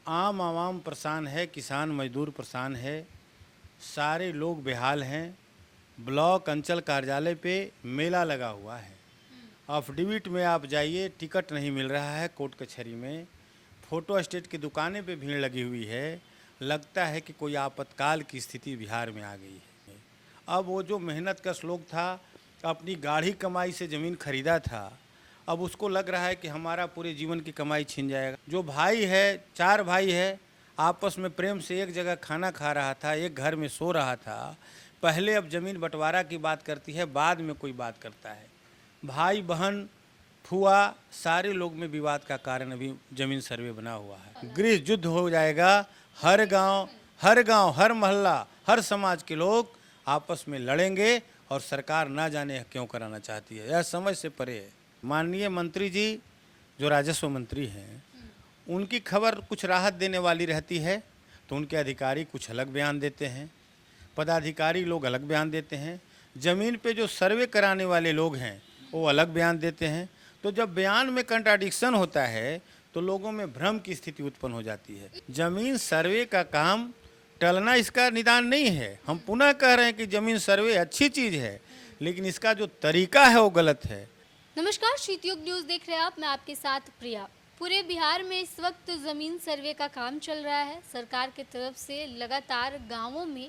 आम आवाम परेशान है, किसान मजदूर परेशान है, सारे लोग बेहाल हैं। ब्लॉक अंचल कार्यालय पे मेला लगा हुआ है। अफिडेविट में आप जाइए, टिकट नहीं मिल रहा है कोर्ट कचहरी में। फ़ोटो स्टेट की दुकानें पे भीड़ लगी हुई है। लगता है कि कोई आपातकाल की स्थिति बिहार में आ गई है। अब वो जो मेहनत का श्लोक था, अपनी गाढ़ी कमाई से ज़मीन खरीदा था, अब उसको लग रहा है कि हमारा पूरे जीवन की कमाई छिन जाएगा। जो भाई है, 4 भाई है, आपस में प्रेम से एक जगह खाना खा रहा था, एक घर में सो रहा था। पहले अब ज़मीन बंटवारा की बात करती है, बाद में कोई बात करता है। भाई बहन फुआ सारे लोग में विवाद का कारण अभी जमीन सर्वे बना हुआ है। गृह युद्ध हो जाएगा। हर गांव, हर मोहल्ला, हर समाज के लोग आपस में लड़ेंगे और सरकार ना जाने क्यों कराना चाहती है। यह समझ से परे है। माननीय मंत्री जी जो राजस्व मंत्री हैं, उनकी खबर कुछ राहत देने वाली रहती है तो उनके अधिकारी कुछ अलग बयान देते हैं, पदाधिकारी लोग अलग बयान देते हैं, ज़मीन पे जो सर्वे कराने वाले लोग हैं वो अलग बयान देते हैं। तो जब बयान में कंट्राडिक्शन होता है तो लोगों में भ्रम की स्थिति उत्पन्न हो जाती है। ज़मीन सर्वे का काम टलना इसका निदान नहीं है। हम पुनः कह रहे हैं कि ज़मीन सर्वे अच्छी चीज़ है, लेकिन इसका जो तरीका है वो गलत है। नमस्कार, शीतयुग न्यूज देख रहे हैं आप। मैं आपके साथ प्रिया। पूरे बिहार में इस वक्त जमीन सर्वे का काम चल रहा है। सरकार की तरफ से लगातार गांवों में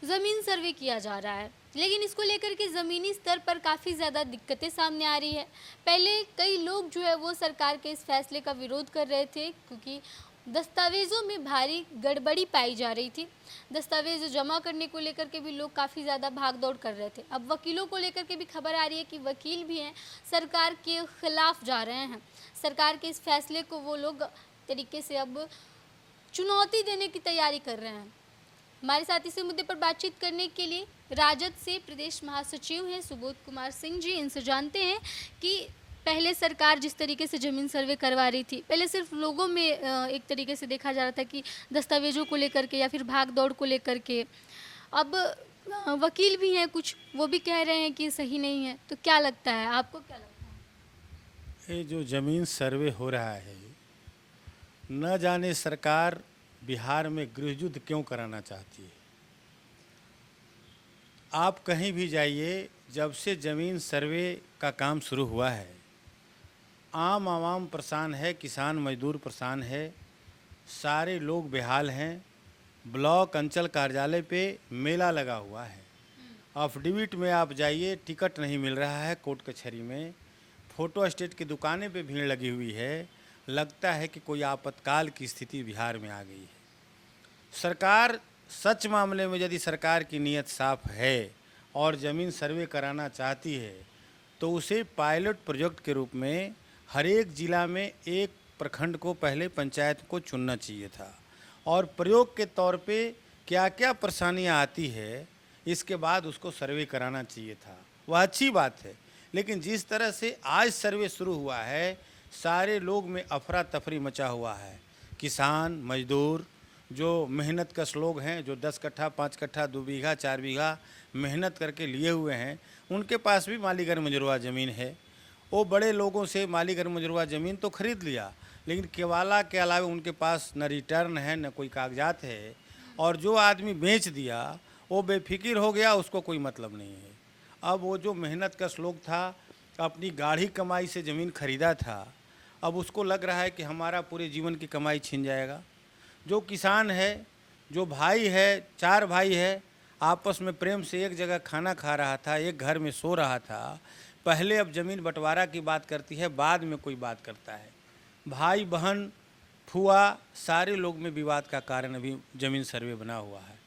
जमीन सर्वे किया जा रहा है, लेकिन इसको लेकर के ज़मीनी स्तर पर काफ़ी ज़्यादा दिक्कतें सामने आ रही है। पहले कई लोग जो है वो सरकार के इस फैसले का विरोध कर रहे थे, क्योंकि दस्तावेज़ों में भारी गड़बड़ी पाई जा रही थी। दस्तावेज जमा करने को लेकर के भी लोग काफ़ी ज़्यादा भाग दौड़ कर रहे थे। अब वकीलों को लेकर के भी खबर आ रही है कि वकील भी हैं, सरकार के खिलाफ जा रहे हैं। सरकार के इस फैसले को वो लोग तरीके से अब चुनौती देने की तैयारी कर रहे हैं। हमारे साथ इसी मुद्दे पर बातचीत करने के लिए राजद से प्रदेश महासचिव हैं सुबोध कुमार सिंह जी। इनसे जानते हैं कि पहले सरकार जिस तरीके से ज़मीन सर्वे करवा रही थी, पहले सिर्फ लोगों में एक तरीके से देखा जा रहा था कि दस्तावेज़ों को लेकर के या फिर भाग दौड़ को लेकर के। अब वकील भी हैं कुछ, वो भी कह रहे हैं कि सही नहीं है। तो क्या लगता है आपको, क्या लगता है? ये जो ज़मीन सर्वे हो रहा है, न जाने सरकार बिहार में गृह युद्ध क्यों कराना चाहती है। आप कहीं भी जाइए, जब से ज़मीन सर्वे का काम शुरू हुआ है, आम आवाम परेशान है, किसान मजदूर परेशान है, सारे लोग बेहाल हैं। ब्लॉक अंचल कार्यालय पे मेला लगा हुआ है। अफिडेविट में आप जाइए, टिकट नहीं मिल रहा है कोर्ट कचहरी में। फ़ोटो स्टेट की दुकानें पे भीड़ लगी हुई है। लगता है कि कोई आपातकाल की स्थिति बिहार में आ गई है। सरकार सच मामले में यदि सरकार की नीयत साफ है और ज़मीन सर्वे कराना चाहती है तो उसे पायलट प्रोजेक्ट के रूप में हर एक ज़िला में एक प्रखंड को पहले पंचायत को चुनना चाहिए था और प्रयोग के तौर पे क्या क्या परेशानियां आती है इसके बाद उसको सर्वे कराना चाहिए था। वह अच्छी बात है, लेकिन जिस तरह से आज सर्वे शुरू हुआ है, सारे लोग में अफरा तफरी मचा हुआ है। किसान मजदूर जो मेहनत कश लोग हैं, जो 10 कट्ठा 5 कट्ठा 2 बीघा 4 बीघा मेहनत करके लिए हुए हैं, उनके पास भी मालीगर मुजरवा ज़मीन है। वो बड़े लोगों से मालीगर मुजरवा ज़मीन तो खरीद लिया, लेकिन केवाला के अलावा उनके पास न रिटर्न है न कोई कागजात है। और जो आदमी बेच दिया वो बेफिक्र हो गया, उसको कोई मतलब नहीं है। अब वो जो मेहनत का श्लोक था, अपनी गाढ़ी कमाई से ज़मीन खरीदा था, अब उसको लग रहा है कि हमारा पूरे जीवन की कमाई छिन जाएगा। जो किसान है, जो भाई है, 4 भाई है, आपस में प्रेम से एक जगह खाना खा रहा था, एक घर में सो रहा था। पहले अब ज़मीन बंटवारा की बात करती है, बाद में कोई बात करता है। भाई बहन फुआ सारे लोग में विवाद का कारण अभी ज़मीन सर्वे बना हुआ है।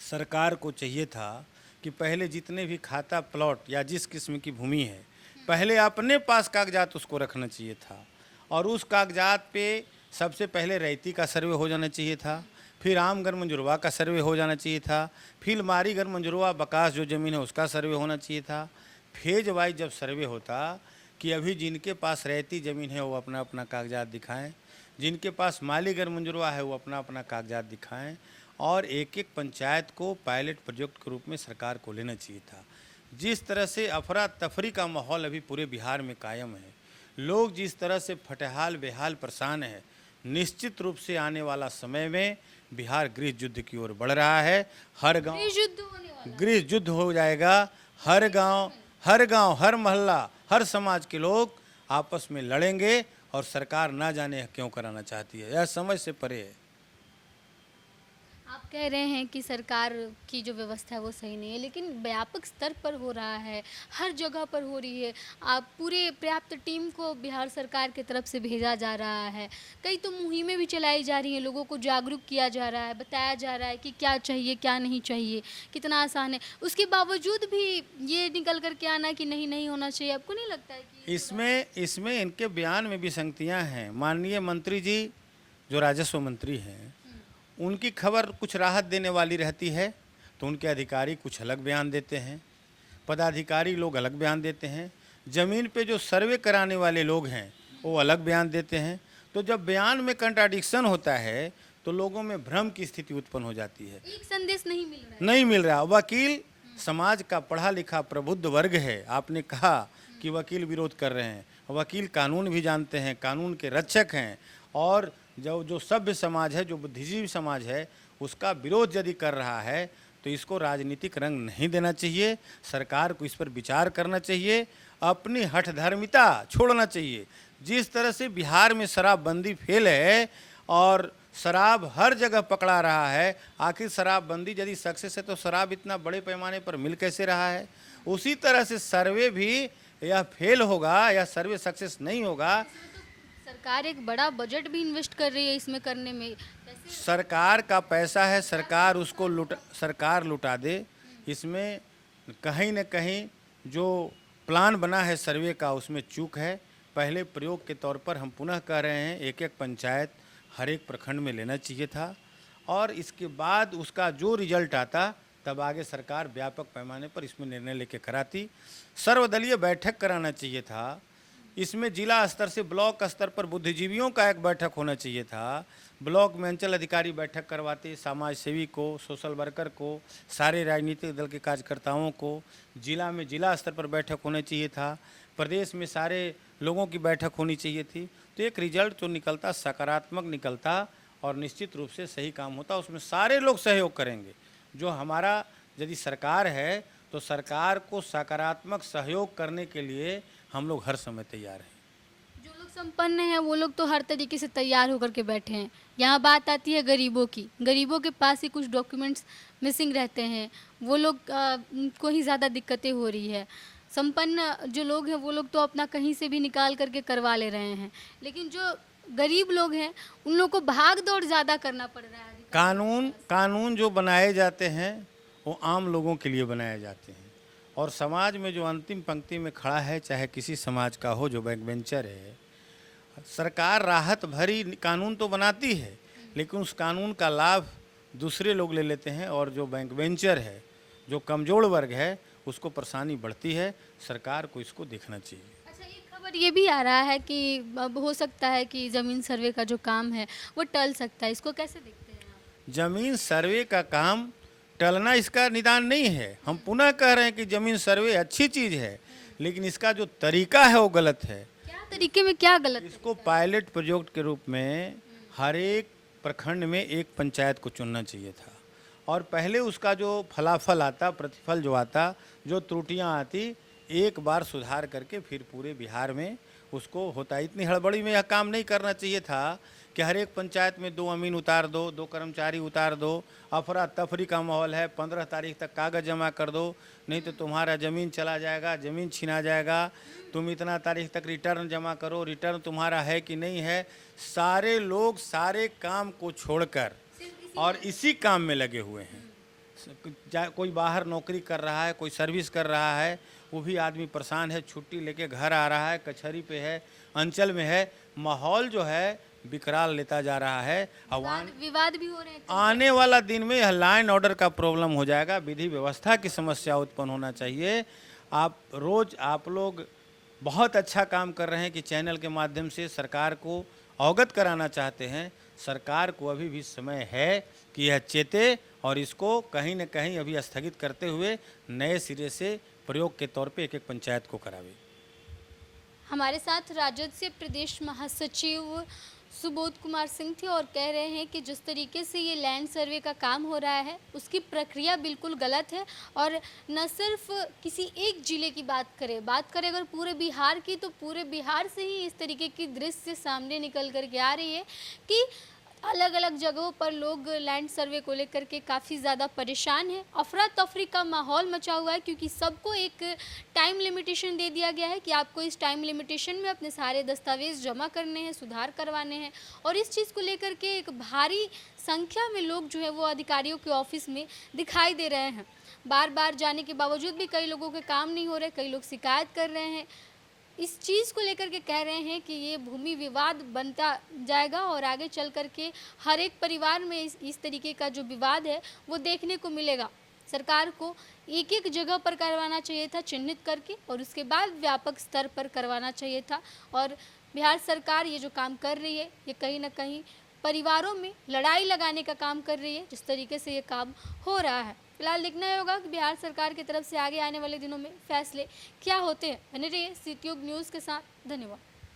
सरकार को चाहिए था कि पहले जितने भी खाता प्लॉट या जिस किस्म की भूमि है, पहले अपने पास कागजात उसको रखना चाहिए था और उस कागजात पे सबसे पहले रैयती का सर्वे हो जाना चाहिए था, फिर आमगर मंजूरवा का सर्वे हो जाना चाहिए था, फिर मारीगर मंजूरवा बकास जो ज़मीन है उसका सर्वे होना चाहिए था। फेज वाइज जब सर्वे होता कि अभी जिनके पास रैयती ज़मीन है वो अपना अपना कागजात दिखाएं, जिनके पास मालीगर मंजूरवा है वो अपना अपना कागजात दिखाएं और एक एक पंचायत को पायलट प्रोजेक्ट के रूप में सरकार को लेना चाहिए था। जिस तरह से अफरा तफरी का माहौल अभी पूरे बिहार में कायम है, लोग जिस तरह से फटहाल बेहाल परेशान है, निश्चित रूप से आने वाला समय में बिहार गृह युद्ध की ओर बढ़ रहा है। हर गांव गृह युद्ध होने वाला है। गृह युद्ध हो जाएगा। हर गांव, हर मोहल्ला, हर समाज के लोग आपस में लड़ेंगे और सरकार ना जाने क्यों कराना चाहती है, यह समझ से परे है। आप कह रहे हैं कि सरकार की जो व्यवस्था है वो सही नहीं है, लेकिन व्यापक स्तर पर हो रहा है, हर जगह पर हो रही है। आप पूरे पर्याप्त टीम को बिहार सरकार की तरफ से भेजा जा रहा है, कई तो मुहिमें भी चलाई जा रही हैं, लोगों को जागरूक किया जा रहा है, बताया जा रहा है कि क्या चाहिए क्या नहीं चाहिए, कितना आसान है। उसके बावजूद भी ये निकल कर के आना कि नहीं नहीं होना चाहिए, आपको नहीं लगता है कि इसमें इनके बयान में भी संगतियां हैं। माननीय मंत्री जी जो राजस्व मंत्री हैं, उनकी खबर कुछ राहत देने वाली रहती है तो उनके अधिकारी कुछ अलग बयान देते हैं, पदाधिकारी लोग अलग बयान देते हैं, ज़मीन पे जो सर्वे कराने वाले लोग हैं वो अलग बयान देते हैं। तो जब बयान में कंट्राडिक्शन होता है तो लोगों में भ्रम की स्थिति उत्पन्न हो जाती है। एक संदेश नहीं मिल रहा है। नहीं मिल रहा। वकील समाज का पढ़ा लिखा प्रबुद्ध वर्ग है। आपने कहा कि वकील विरोध कर रहे हैं, वकील कानून भी जानते हैं, कानून के रक्षक हैं, और जो सभ्य समाज है, जो बुद्धिजीवी समाज है, उसका विरोध यदि कर रहा है तो इसको राजनीतिक रंग नहीं देना चाहिए। सरकार को इस पर विचार करना चाहिए, अपनी हठधर्मिता छोड़ना चाहिए। जिस तरह से बिहार में शराबबंदी फेल है और शराब हर जगह पकड़ा रहा है, आखिर शराबबंदी यदि सक्सेस है तो शराब इतना बड़े पैमाने पर मिल कैसे रहा है? उसी तरह से सर्वे भी या फेल होगा या सर्वे सक्सेस नहीं होगा। सरकार एक बड़ा बजट भी इन्वेस्ट कर रही है इसमें करने में। सरकार का पैसा है, सरकार लुटा दे। इसमें कहीं न कहीं जो प्लान बना है सर्वे का उसमें चूक है। पहले प्रयोग के तौर पर हम पुनः कह रहे हैं, एक एक पंचायत हर एक प्रखंड में लेना चाहिए था, और इसके बाद उसका जो रिजल्ट आता तब आगे सरकार व्यापक पैमाने पर इसमें निर्णय लेके कराती। सर्वदलीय बैठक कराना चाहिए था। इसमें जिला स्तर से ब्लॉक स्तर पर बुद्धिजीवियों का एक बैठक होना चाहिए था। ब्लॉक में अंचल अधिकारी बैठक करवाते, समाज सेवी को, सोशल वर्कर को, सारे राजनीतिक दल के कार्यकर्ताओं को। जिला में जिला स्तर पर बैठक होना चाहिए था। प्रदेश में सारे लोगों की बैठक होनी चाहिए थी। तो एक रिजल्ट जो निकलता सकारात्मक निकलता और निश्चित रूप से सही काम होता, उसमें सारे लोग सहयोग करेंगे। जो हमारा यदि सरकार है तो सरकार को सकारात्मक सहयोग करने के लिए हम लोग हर समय तैयार हैं। जो लोग संपन्न हैं वो लोग तो हर तरीके से तैयार होकर के बैठे हैं। यहाँ बात आती है गरीबों की। गरीबों के पास ही कुछ डॉक्यूमेंट्स मिसिंग रहते हैं, वो लोग को ही ज़्यादा दिक्कतें हो रही है। संपन्न जो लोग हैं वो लोग तो अपना कहीं से भी निकाल करके करवा ले रहे हैं, लेकिन जो गरीब लोग हैं उन लोग को भाग दौड़ ज़्यादा करना पड़ रहा है। कानून जो बनाए जाते हैं वो आम लोगों के लिए बनाए जाते हैं, और समाज में जो अंतिम पंक्ति में खड़ा है, चाहे किसी समाज का हो, जो बैक बेंचर है, सरकार राहत भरी कानून तो बनाती है लेकिन उस कानून का लाभ दूसरे लोग ले लेते हैं, और जो बैक बेंचर है, जो कमजोर वर्ग है, उसको परेशानी बढ़ती है। सरकार को इसको देखना चाहिए। अच्छा, एक खबर ये भी आ रहा है कि अब हो सकता है कि ज़मीन सर्वे का जो काम है वो टल सकता है, इसको कैसे देखते हैं आप? जमीन सर्वे का काम टलना इसका निदान नहीं है। हम पुनः कह रहे हैं कि जमीन सर्वे अच्छी चीज़ है, लेकिन इसका जो तरीका है वो गलत है। क्या तरीके में क्या गलत है? इसको पायलट प्रोजेक्ट के रूप में हर एक प्रखंड में एक पंचायत को चुनना चाहिए था, और पहले उसका जो फलाफल आता, प्रतिफल जो आता, जो त्रुटियां आती, एक बार सुधार करके फिर पूरे बिहार में उसको होता। इतनी हड़बड़ी में यह काम नहीं करना चाहिए था कि हर एक पंचायत में 2 अमीन उतार दो, 2 कर्मचारी उतार दो, अफरा तफरी का माहौल है, 15 तारीख तक कागज़ जमा कर दो, नहीं तो तुम्हारा ज़मीन चला जाएगा, ज़मीन छीना जाएगा, तुम इतना तारीख तक रिटर्न जमा करो, रिटर्न तुम्हारा है कि नहीं है। सारे लोग सारे काम को छोड़कर और इसी काम में लगे हुए हैं। कोई बाहर नौकरी कर रहा है, कोई सर्विस कर रहा है, वो भी आदमी परेशान है, छुट्टी लेके घर आ रहा है, कचहरी पे है, अंचल में है, माहौल जो है विकराल लेता जा रहा है। विवाद भी हो रहे हैं। आने वाला दिन में यह लाइन ऑर्डर का प्रॉब्लम हो जाएगा, विधि व्यवस्था की समस्या उत्पन्न होना चाहिए। आप लोग बहुत अच्छा काम कर रहे हैं कि चैनल के माध्यम से सरकार को अवगत कराना चाहते हैं। सरकार को अभी भी समय है कि यह चेते और इसको कहीं न कहीं अभी स्थगित करते हुए नए सिरे से प्रयोग के तौर पे एक एक पंचायत को करावे। हमारे साथ राजद से प्रदेश महासचिव सुबोध कुमार सिंह थे और कह रहे हैं कि जिस तरीके से ये लैंड सर्वे का काम हो रहा है उसकी प्रक्रिया बिल्कुल गलत है। और न सिर्फ किसी एक ज़िले की बात करें अगर पूरे बिहार की, तो पूरे बिहार से ही इस तरीके की दृश्य सामने निकल कर के आ रही है कि अलग अलग जगहों पर लोग लैंड सर्वे को लेकर के काफ़ी ज़्यादा परेशान हैं। अफरा तफरी का माहौल मचा हुआ है क्योंकि सबको एक टाइम लिमिटेशन दे दिया गया है कि आपको इस टाइम लिमिटेशन में अपने सारे दस्तावेज़ जमा करने हैं, सुधार करवाने हैं। और इस चीज़ को लेकर के एक भारी संख्या में लोग जो है वो अधिकारियों के ऑफिस में दिखाई दे रहे हैं। बार बार जाने के बावजूद भी कई लोगों के काम नहीं हो रहे, कई लोग शिकायत कर रहे हैं। इस चीज़ को लेकर के कह रहे हैं कि ये भूमि विवाद बनता जाएगा और आगे चल कर के हर एक परिवार में इस तरीके का जो विवाद है वो देखने को मिलेगा। सरकार को एक एक जगह पर करवाना चाहिए था चिन्हित करके, और उसके बाद व्यापक स्तर पर करवाना चाहिए था। और बिहार सरकार ये जो काम कर रही है ये कहीं ना कहीं परिवारों में लड़ाई लगाने का काम कर रही है, जिस तरीके से ये काम हो रहा है। फिलहाल देखना ही होगा कि बिहार सरकार की तरफ से आगे आने वाले दिनों में फैसले क्या होते हैं। बने रहिए सी ट्यूब न्यूज़ के साथ। धन्यवाद।